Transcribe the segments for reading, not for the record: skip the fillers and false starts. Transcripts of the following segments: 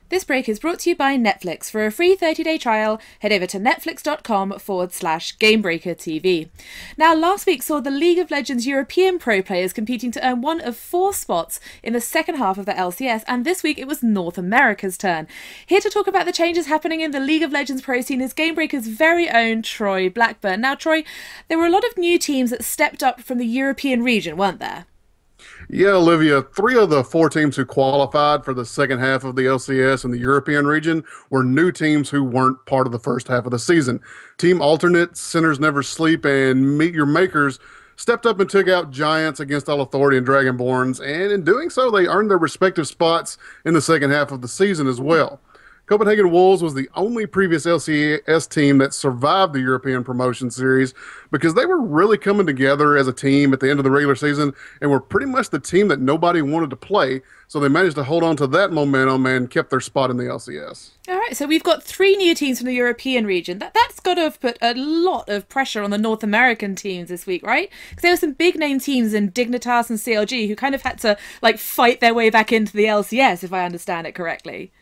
This break is brought to you by Netflix. For a free 30-day trial, head over to netflix.com/GameBreakerTV. Now, last week saw the League of Legends European pro players competing to earn one of 4 spots in the second half of the LCS, and this week it was North America's turn. Here to talk about the changes happening in the League of Legends pro scene is GameBreaker's very own Troy Blackburn. Now, Troy, there were a lot of new teams that stepped up from the European region, weren't there? Yeah, Olivia, 3 of the 4 teams who qualified for the second half of the LCS in the European region were new teams who weren't part of the first half of the season. Team Alternate, Sinners Never Sleep, and Meet Your Makers stepped up and took out Giants Against All Authority and Dragonborns, and in doing so, they earned their respective spots in the second half of the season as well. Copenhagen Wolves was the only previous LCS team that survived the European Promotion Series because they were really coming together as a team at the end of the regular season and were pretty much the team that nobody wanted to play. So they managed to hold on to that momentum and kept their spot in the LCS. All right, so we've got 3 new teams from the European region. That's got to have put a lot of pressure on the North American teams this week, right? Because there were some big name teams in Dignitas and CLG who kind of had to fight their way back into the LCS, if I understand it correctly.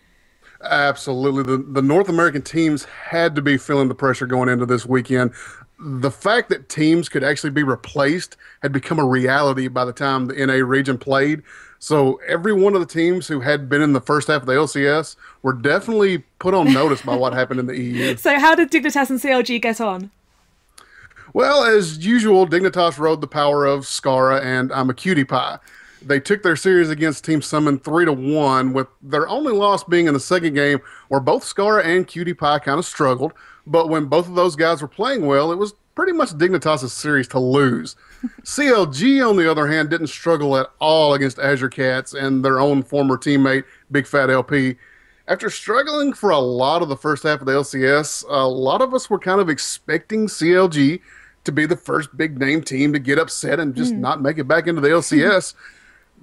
Absolutely. The North American teams had to be feeling the pressure going into this weekend. The fact that teams could actually be replaced had become a reality by the time the NA region played. So every one of the teams who had been in the first half of the LCS were definitely put on notice by what happened in the EU. So how did Dignitas and CLG get on? Well, as usual, Dignitas rode the power of Scara and I'm a Cutie Pie. They took their series against Team Summon 3-1, with their only loss being in the second game, where both Scara and Cutie Pie kind of struggled. But when both of those guys were playing well, it was pretty much Dignitas' series to lose. CLG, on the other hand, didn't struggle at all against Azure Cats and their own former teammate, Big Fat LP. After struggling for a lot of the first half of the LCS, a lot of us were kind of expecting CLG to be the first big-name team to get upset and just not make it back into the LCS.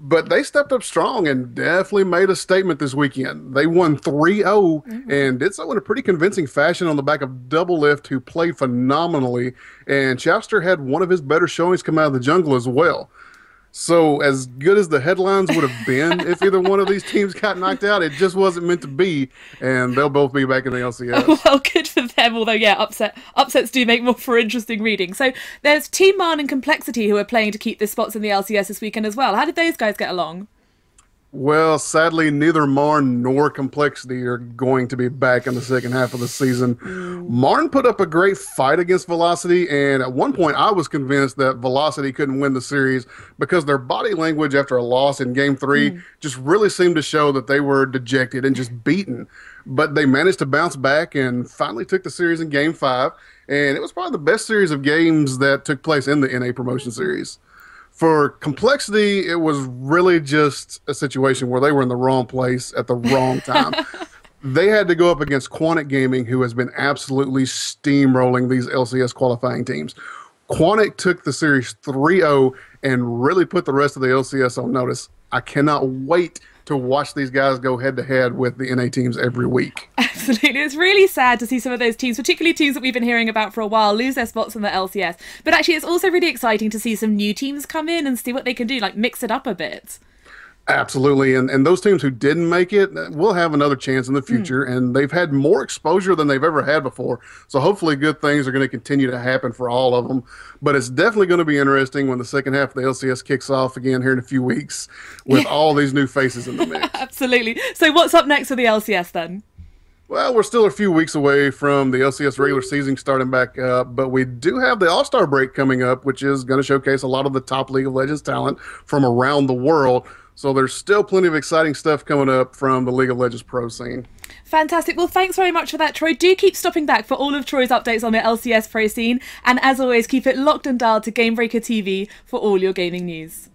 But they stepped up strong and definitely made a statement this weekend. They won 3-0 and did so in a pretty convincing fashion on the back of Double Lift, who played phenomenally. And Chowster had one of his better showings come out of the jungle as well. So as good as the headlines would have been if either one of these teams got knocked out, it just wasn't meant to be, and they'll both be back in the LCS. Well, good for them, although, yeah, upsets do make more for interesting reading. So there's Team Marn and Complexity who are playing to keep their spots in the LCS this weekend as well. How did those guys get along? Well, sadly, neither Marn nor Complexity are going to be back in the second half of the season. Marn put up a great fight against Velocity, and at one point I was convinced that Velocity couldn't win the series because their body language after a loss in Game 3 just really seemed to show that they were dejected and just beaten. But they managed to bounce back and finally took the series in Game 5, and it was probably the best series of games that took place in the NA Promotion Series. For Complexity, it was really just a situation where they were in the wrong place at the wrong time. They had to go up against Quantic Gaming, who has been absolutely steamrolling these LCS qualifying teams. Quantic took the series 3-0 and really put the rest of the LCS on notice. I cannot wait to watch these guys go head-to-head with the NA teams every week. Absolutely. It's really sad to see some of those teams, particularly teams that we've been hearing about for a while, lose their spots in the LCS. But actually, it's also really exciting to see some new teams come in and see what they can do, mix it up a bit. Absolutely, and those teams who didn't make it will have another chance in the future, and they've had more exposure than they've ever had before, so hopefully good things are going to continue to happen for all of them. But it's definitely going to be interesting when the second half of the LCS kicks off again here in a few weeks with all these new faces in the mix. Absolutely. So what's up next for the LCS then? Well, we're still a few weeks away from the LCS regular season starting back up, but we do have the All-Star break coming up, which is going to showcase a lot of the top League of Legends talent from around the world. So there's still plenty of exciting stuff coming up from the League of Legends pro scene. Fantastic. Well, thanks very much for that, Troy. Do keep stopping back for all of Troy's updates on the LCS pro scene. And as always, keep it locked and dialed to GameBreaker TV for all your gaming news.